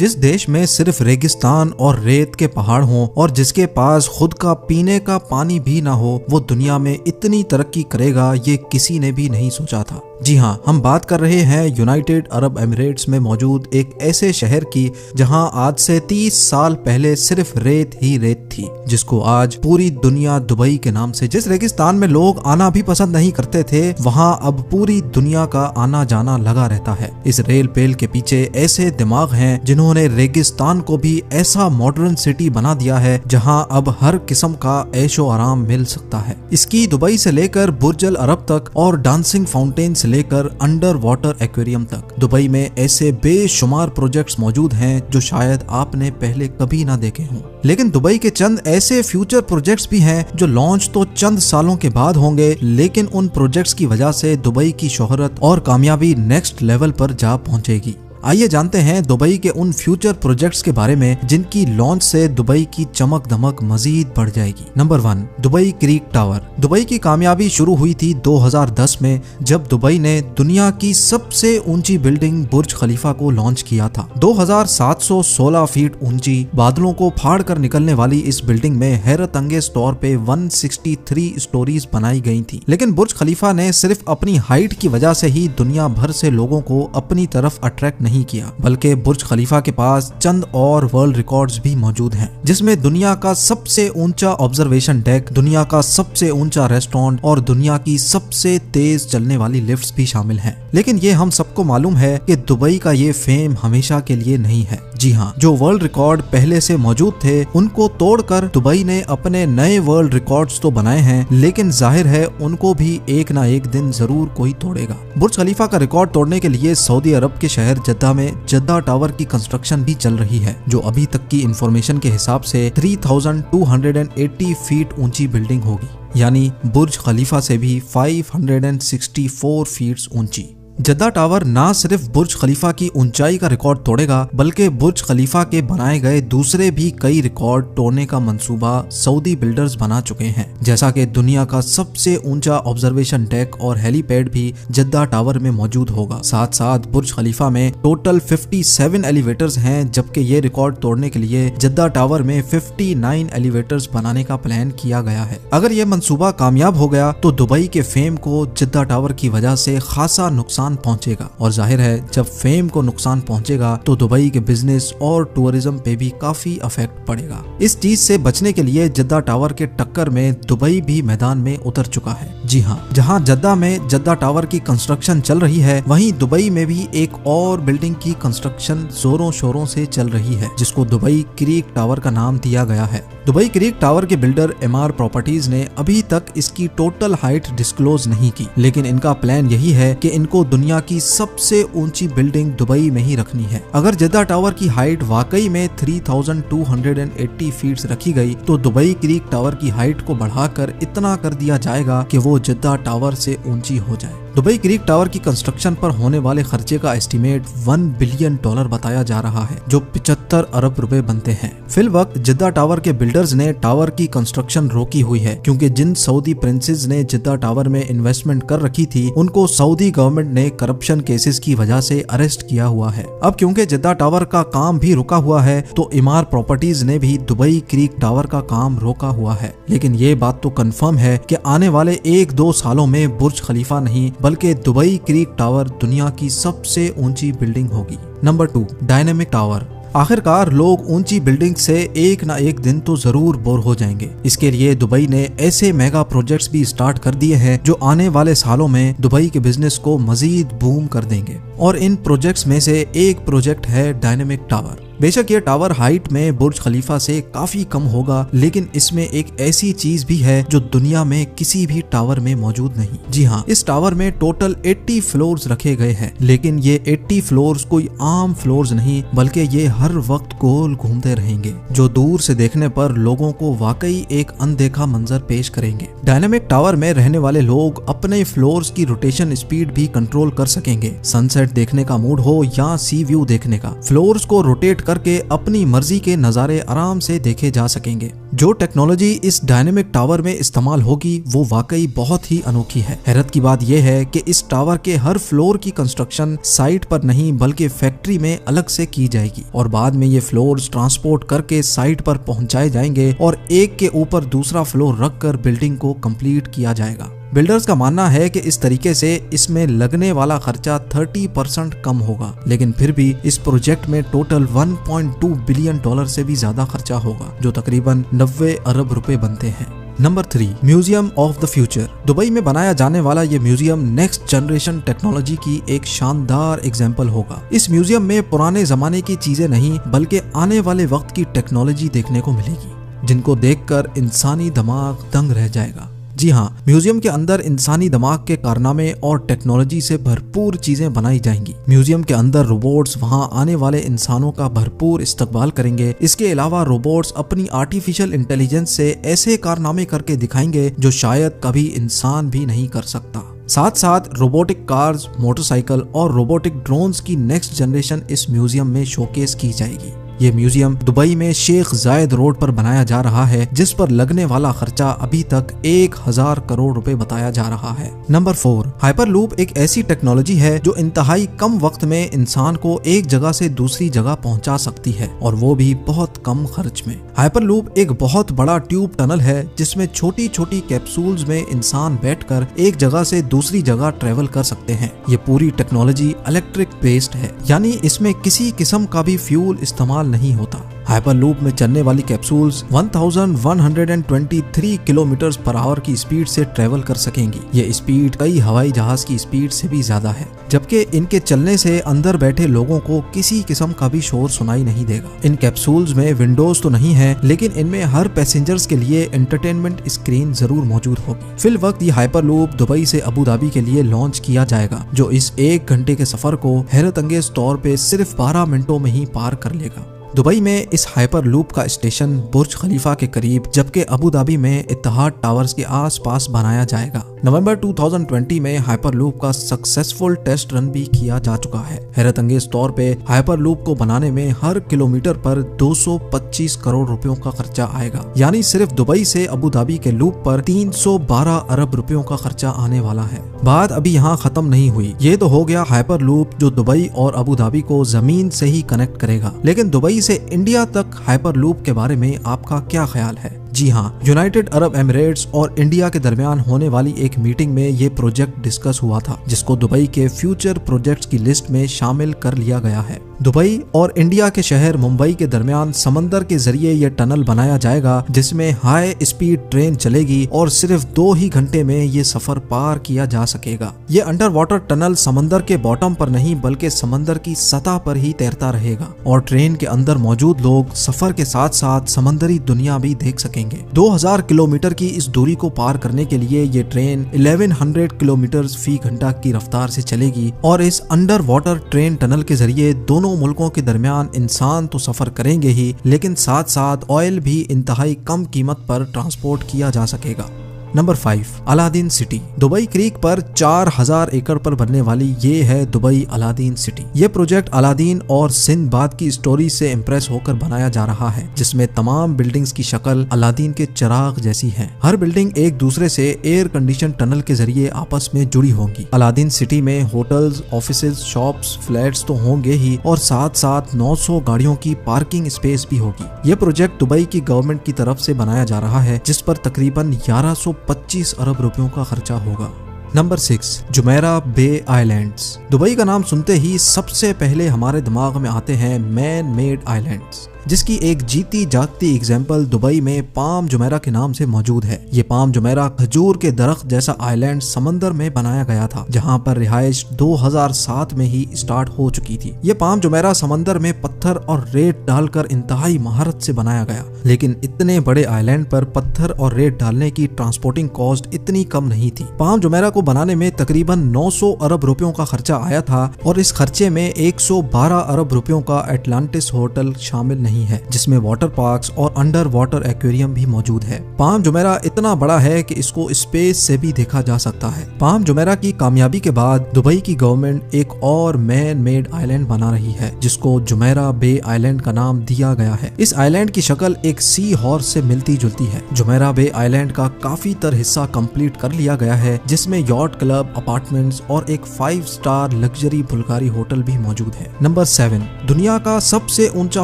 जिस देश में सिर्फ रेगिस्तान और रेत के पहाड़ हों और जिसके पास खुद का पीने का पानी भी ना हो, वो दुनिया में इतनी तरक्की करेगा ये किसी ने भी नहीं सोचा था। जी हाँ, हम बात कर रहे हैं यूनाइटेड अरब एमिरेट्स में मौजूद एक ऐसे शहर की जहां आज से 30 साल पहले सिर्फ रेत ही रेत थी, जिसको आज पूरी दुनिया दुबई के नाम से, जिस रेगिस्तान में लोग आना भी पसंद नहीं करते थे, वहां अब पूरी दुनिया का आना जाना लगा रहता है। इस रेल पेल के पीछे ऐसे दिमाग हैं जिन्होंने रेगिस्तान को भी ऐसा मॉडर्न सिटी बना दिया है जहां अब हर किस्म का ऐशो आराम मिल सकता है। इसकी दुबई से लेकर बुर्ज अल अरब तक और डांसिंग फाउंटेन से लेकर अंडर वाटर एक्वेरियम तक दुबई में ऐसे बेशुमार प्रोजेक्ट्स मौजूद हैं जो शायद आपने पहले कभी ना देखे हों। लेकिन दुबई के चंद ऐसे फ्यूचर प्रोजेक्ट्स भी हैं जो लॉन्च तो चंद सालों के बाद होंगे, लेकिन उन प्रोजेक्ट्स की वजह से दुबई की शोहरत और कामयाबी नेक्स्ट लेवल पर जा पहुंचेगी। आइए जानते हैं दुबई के उन फ्यूचर प्रोजेक्ट्स के बारे में जिनकी लॉन्च से दुबई की चमक दमक मजीद बढ़ जाएगी। Number 1, Dubai creek tower. Dubai की कामयाबी शुरू हुई थी 2010 में जब दुबई ने दुनिया की सबसे ऊंची बिल्डिंग बुर्ज खलीफा को लॉन्च किया था। 2716 फीट ऊंची, बादलों को फाड़ कर निकलने वाली इस बिल्डिंग में हैरत अंगेज तौर पे 163 स्टोरीज बनाई गई थी। लेकिन बुर्ज खलीफा ने सिर्फ अपनी हाइट की वजह से ही दुनिया भर से लोगों को अपनी तरफ अट्रैक्ट नहीं किया, बल्कि बुर्ज खलीफा के पास चंद और वर्ल्ड रिकॉर्ड्स भी मौजूद हैं, जिसमें दुनिया का सबसे ऊंचा ऑब्जर्वेशन डेक, दुनिया का सबसे ऊंचा रेस्टोरेंट और दुनिया की सबसे तेज चलने वाली लिफ्ट्स भी शामिल हैं। लेकिन ये हम सबको मालूम है कि दुबई का ये फेम हमेशा के लिए नहीं है। जी हाँ, जो वर्ल्ड रिकॉर्ड पहले से मौजूद थे उनको तोड़कर दुबई ने अपने नए वर्ल्ड रिकॉर्ड्स तो बनाए हैं, लेकिन जाहिर है उनको भी एक ना एक दिन जरूर कोई तोड़ेगा। बुर्ज खलीफा का रिकॉर्ड तोड़ने के लिए सऊदी अरब के शहर जद्दा में जद्दा टावर की कंस्ट्रक्शन भी चल रही है, जो अभी तक की इंफॉर्मेशन के हिसाब से 3280 फीट ऊंची बिल्डिंग होगी, यानी बुर्ज खलीफा से भी 564 फीट ऊंची। जद्दा टावर ना सिर्फ बुर्ज खलीफा की ऊंचाई का रिकॉर्ड तोड़ेगा, बल्कि बुर्ज खलीफा के बनाए गए दूसरे भी कई रिकॉर्ड तोड़ने का मंसूबा सऊदी बिल्डर्स बना चुके हैं, जैसा कि दुनिया का सबसे ऊंचा ऑब्जर्वेशन डेक और हेलीपैड भी जद्दा टावर में मौजूद होगा। साथ साथ बुर्ज खलीफा में टोटल 57 एलिवेटर्स हैं, जबकि ये रिकॉर्ड तोड़ने के लिए जद्दा टावर में 59 एलिवेटर्स बनाने का प्लान किया गया है। अगर ये मंसूबा कामयाब हो गया तो दुबई के फेम को जद्दा टावर की वजह से खासा नुकसान पहुंचेगा, और जाहिर है जब फेम को नुकसान पहुंचेगा तो दुबई के बिजनेस और टूरिज्म पे भी काफी इफेक्ट पड़ेगा। इस चीज से बचने के लिए जद्दा टावर के टक्कर में दुबई भी मैदान में उतर चुका है। जी हाँ, जहां जद्दा में जद्दा टावर की कंस्ट्रक्शन चल रही है, वहीं दुबई में भी एक और बिल्डिंग की कंस्ट्रक्शन जोरों शोरों से चल रही है, जिसको दुबई क्रीक टावर का नाम दिया गया है। दुबई क्रीक टावर के बिल्डर एमआर प्रॉपर्टीज ने अभी तक इसकी टोटल हाइट डिस्क्लोज नहीं की, लेकिन इनका प्लान यही है कि इनको दुनिया की सबसे ऊंची बिल्डिंग दुबई में ही रखनी है। अगर जद्दा टावर की हाइट वाकई में 3280 फीट रखी गई तो दुबई क्रीक टावर की हाइट को बढ़ाकर इतना कर दिया जाएगा कि वो जद्दा टावर से ऊंची हो जाए। दुबई क्रीक टावर की कंस्ट्रक्शन पर होने वाले खर्चे का एस्टीमेट $1 बिलियन बताया जा रहा है, जो 75 अरब रुपए बनते हैं। फिलवक्त जद्दा टावर के बिल्डर्स ने टावर की कंस्ट्रक्शन रोकी हुई है, क्योंकि जिन सऊदी प्रिंसेस ने जद्दा टावर में इन्वेस्टमेंट कर रखी थी उनको सऊदी गवर्नमेंट ने करप्शन केसेस की वजह से अरेस्ट किया हुआ है। अब क्योंकि जद्दा टावर का काम भी रुका हुआ है तो एमआर प्रॉपर्टीज ने भी दुबई क्रीक टावर का काम रोका हुआ है। लेकिन ये बात तो कंफर्म है कि आने वाले 1-2 सालों में बुर्ज खलीफा नहीं बल्कि दुबई क्रीक टावर दुनिया की सबसे ऊंची बिल्डिंग होगी। Number 2, dynamic tower. आखिरकार लोग ऊंची बिल्डिंग से एक ना एक दिन तो जरूर बोर हो जाएंगे। इसके लिए दुबई ने ऐसे मेगा प्रोजेक्ट्स भी स्टार्ट कर दिए हैं जो आने वाले सालों में दुबई के बिजनेस को मजीद बूम कर देंगे, और इन प्रोजेक्ट्स में से एक प्रोजेक्ट है डायनेमिक टावर। बेशक ये टावर हाइट में बुर्ज खलीफा से काफी कम होगा, लेकिन इसमें एक ऐसी चीज भी है जो दुनिया में किसी भी टावर में मौजूद नहीं। जी हाँ, इस टावर में टोटल 80 फ्लोर्स रखे गए हैं, लेकिन ये 80 फ्लोर्स कोई आम फ्लोर्स नहीं, बल्कि ये हर वक्त गोल घूमते रहेंगे, जो दूर से देखने पर लोगों को वाकई एक अनदेखा मंजर पेश करेंगे। डायनेमिक टावर में रहने वाले लोग अपने फ्लोर्स की रोटेशन स्पीड भी कंट्रोल कर सकेंगे। सनसेट देखने का मूड हो या सी व्यू देखने का, फ्लोर्स को रोटेट करके अपनी मर्जी के नज़ारे आराम से देखे जा सकेंगे। जो टेक्नोलॉजी इस डायनेमिक टावर में इस्तेमाल होगी वो वाकई बहुत ही अनोखी है। हैरत की बात यह है कि इस टावर के हर फ्लोर की कंस्ट्रक्शन साइट पर नहीं बल्कि फैक्ट्री में अलग से की जाएगी और बाद में ये फ्लोर्स ट्रांसपोर्ट करके साइट पर पहुंचाए जाएंगे और एक के ऊपर दूसरा फ्लोर रखकर बिल्डिंग को कंप्लीट किया जाएगा। बिल्डर्स का मानना है कि इस तरीके से इसमें लगने वाला खर्चा 30% कम होगा, लेकिन फिर भी इस प्रोजेक्ट में टोटल 1.2 बिलियन डॉलर से भी ज्यादा खर्चा होगा, जो तकरीबन 90 अरब रुपए बनते हैं। Number 3, museum of the future. Dubai में बनाया जाने वाला ये म्यूजियम नेक्स्ट जनरेशन टेक्नोलॉजी की एक शानदार एग्जाम्पल होगा। इस म्यूजियम में पुराने जमाने की चीजें नहीं बल्कि आने वाले वक्त की टेक्नोलॉजी देखने को मिलेगी, जिनको देखकर इंसानी दिमाग दंग रह जाएगा। जी हाँ, म्यूजियम के अंदर इंसानी दिमाग के कारनामे और टेक्नोलॉजी से भरपूर चीजें बनाई जाएंगी। म्यूजियम के अंदर रोबोट्स वहां आने वाले इंसानों का भरपूर इस्तकबाल करेंगे। इसके अलावा रोबोट्स अपनी आर्टिफिशियल इंटेलिजेंस से ऐसे कारनामे करके दिखाएंगे जो शायद कभी इंसान भी नहीं कर सकता। साथ साथ रोबोटिक कार्स, मोटरसाइकिल और रोबोटिक ड्रोन्स की नेक्स्ट जनरेशन इस म्यूजियम में शोकेस की जाएगी। ये म्यूजियम दुबई में शेख जायद रोड पर बनाया जा रहा है, जिस पर लगने वाला खर्चा अभी तक 1000 करोड़ रुपए बताया जा रहा है। नंबर 4, हाइपरलूप एक ऐसी टेक्नोलॉजी है जो इंतहाई कम वक्त में इंसान को एक जगह से दूसरी जगह पहुंचा सकती है और वो भी बहुत कम खर्च में। हाइपरलूप एक बहुत बड़ा ट्यूब टनल है जिसमें छोटी छोटी कैप्सूल्स में इंसान बैठकर एक जगह से दूसरी जगह ट्रेवल कर सकते हैं। ये पूरी टेक्नोलॉजी इलेक्ट्रिक बेस्ड है, यानी इसमें किसी किस्म का भी फ्यूल इस्तेमाल नहीं होता। हाइपरलूप में चलने वाली कैप्सूल्स 1123 किलोमीटर पर आवर की स्पीड से ट्रेवल कर सकेंगी। ये स्पीड कई हवाई जहाज की स्पीड से भी ज्यादा है, जबकि इनके चलने से अंदर बैठे लोगों को किसी किस्म का भी शोर सुनाई नहीं देगा। इन कैप्सूल्स में विंडोज तो नहीं है, लेकिन इनमें हर पैसेंजर्स के लिए एंटरटेनमेंट स्क्रीन जरूर मौजूद होगी। फिल वक्त ये हाइपरलूप दुबई से अबू धाबी के लिए लॉन्च किया जाएगा, जो इस 1 घंटे के सफर को हैरत अंगेज तौर पे सिर्फ 12 मिनटों में ही पार कर लेगा। दुबई में इस हाइपर लूप का स्टेशन बुर्ज खलीफा के करीब, जबकि अबू धाबी में इत्तेहाद टावर्स के आसपास बनाया जाएगा। नवंबर 2020 में हाइपर लूप का सक्सेसफुल टेस्ट रन भी किया जा चुका है। हैरत अंगेज तौर पे हाइपर लूप को बनाने में हर किलोमीटर पर 225 करोड़ रुपयों का खर्चा आएगा, यानी सिर्फ दुबई से अबू धाबी के लूप पर 312 अरब रुपयों का खर्चा आने वाला है। बात अभी यहाँ खत्म नहीं हुई। ये तो हो गया हाइपर लूप जो दुबई और अबू धाबी को जमीन से ही कनेक्ट करेगा, लेकिन दुबई से इंडिया तक हाइपर लूप के बारे में आपका क्या ख्याल है? जी हाँ, यूनाइटेड अरब एमिरेट्स और इंडिया के दरमियान होने वाली एक मीटिंग में ये प्रोजेक्ट डिस्कस हुआ था, जिसको दुबई के फ्यूचर प्रोजेक्ट्स की लिस्ट में शामिल कर लिया गया है। दुबई और इंडिया के शहर मुंबई के दरमियान समंदर के जरिए ये टनल बनाया जाएगा, जिसमें हाई स्पीड ट्रेन चलेगी और सिर्फ 2 ही घंटे में ये सफर पार किया जा सकेगा। ये अंडर वाटर टनल समंदर के बॉटम पर नहीं बल्कि समंदर की सतह पर ही तैरता रहेगा और ट्रेन के अंदर मौजूद लोग सफर के साथ साथ समंदरी दुनिया भी देख सकेंगे। 2000 किलोमीटर की इस दूरी को पार करने के लिए ये ट्रेन 1100 किलोमीटर फी घंटा की रफ्तार से चलेगी और इस अंडर वाटर ट्रेन टनल के जरिए दोनों मुल्कों के दरमियान इंसान तो सफर करेंगे ही, लेकिन साथ साथ ऑयल भी इंतहाई कम कीमत पर ट्रांसपोर्ट किया जा सकेगा। Number 5, Aladdin city. Dubai creek पर 4000 एकड़ पर बनने वाली ये है दुबई अलादीन सिटी। ये प्रोजेक्ट अलादीन और सिंदबाद की स्टोरी से इम्प्रेस होकर बनाया जा रहा है, जिसमें तमाम बिल्डिंग्स की शक्ल अलादीन के चिराग जैसी है। हर बिल्डिंग एक दूसरे से एयर कंडीशन टनल के जरिए आपस में जुड़ी होंगी। अलादीन सिटी में होटल्स, ऑफिसेज, शॉप्स, फ्लैट्स तो होंगे ही और साथ साथ 900 गाड़ियों की पार्किंग स्पेस भी होगी। ये प्रोजेक्ट दुबई की गवर्नमेंट की तरफ से बनाया जा रहा है, जिस पर तकरीबन 1125 अरब रुपयों का खर्चा होगा। नंबर 6, जुमेरा बे आइलैंड्स। दुबई का नाम सुनते ही सबसे पहले हमारे दिमाग में आते हैं मैन मेड आइलैंड्स, जिसकी एक जीती जागती एग्जाम्पल दुबई में पाम जुमेरा के नाम से मौजूद है। ये पाम जुमेरा खजूर के दरख्त जैसा आइलैंड समंदर में बनाया गया था, जहां पर रिहाइश 2007 में ही स्टार्ट हो चुकी थी। ये पाम जुमेरा समंदर में पत्थर और रेत डालकर इंतहाई महारत से बनाया गया, लेकिन इतने बड़े आइलैंड पर पत्थर और रेत डालने की ट्रांसपोर्टिंग कॉस्ट इतनी कम नहीं थी। पाम जुमेरा को बनाने में तकरीबन 900 अरब रुपयों का खर्चा आया था और इस खर्चे में 112 अरब रुपयों का एटलांटिस होटल शामिल नहीं नहीं है, जिसमें वाटर पार्क्स और अंडर वाटर एक्वेरियम भी मौजूद है। पाम जुमेरा इतना बड़ा है कि इसको स्पेस से भी देखा जा सकता है। पाम जुमेरा की कामयाबी के बाद दुबई की गवर्नमेंट एक और मैन मेड आइलैंड बना रही है, जिसको जुमेरा बे आइलैंड का नाम दिया गया है। इस आइलैंड की शक्ल एक सी हॉर्स से मिलती जुलती है। जुमेरा बे आइलैंड का काफी तर हिस्सा कंप्लीट कर लिया गया है, जिसमें यॉट क्लब, अपार्टमेंट्स और एक 5 स्टार लग्जरी बुल्गारी होटल भी मौजूद है। नंबर 7, दुनिया का सबसे ऊंचा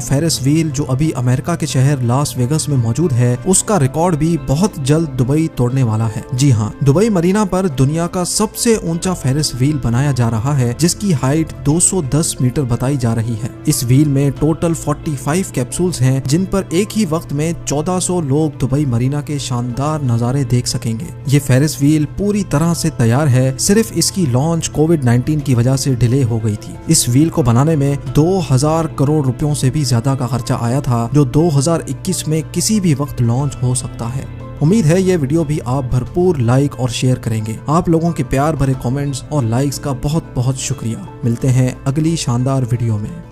फेरिस व्हील जो अभी अमेरिका के शहर लास वेगस में मौजूद है, उसका रिकॉर्ड भी बहुत जल्द दुबई तोड़ने वाला है। जी हाँ, दुबई मरीना पर दुनिया का सबसे ऊंचा फेरिस व्हील बनाया जा रहा है, जिसकी हाइट 210 मीटर बताई जा रही है। इस व्हील में टोटल 45 कैप्सूल्स हैं, जिन पर एक ही वक्त में 1400 लोग दुबई मरीना के शानदार नजारे देख सकेंगे। ये फेरिस व्हील पूरी तरह से तैयार है, सिर्फ इसकी लॉन्च कोविड-19 की वजह से डिले हो गई थी। इस व्हील को बनाने में 2000 करोड़ रुपयों से भी ज्यादा का खर्चा आया था, जो 2021 में किसी भी वक्त लॉन्च हो सकता है। उम्मीद है ये वीडियो भी आप भरपूर लाइक और शेयर करेंगे। आप लोगों के प्यार भरे कमेंट्स और लाइक्स का बहुत बहुत शुक्रिया। मिलते हैं अगली शानदार वीडियो में।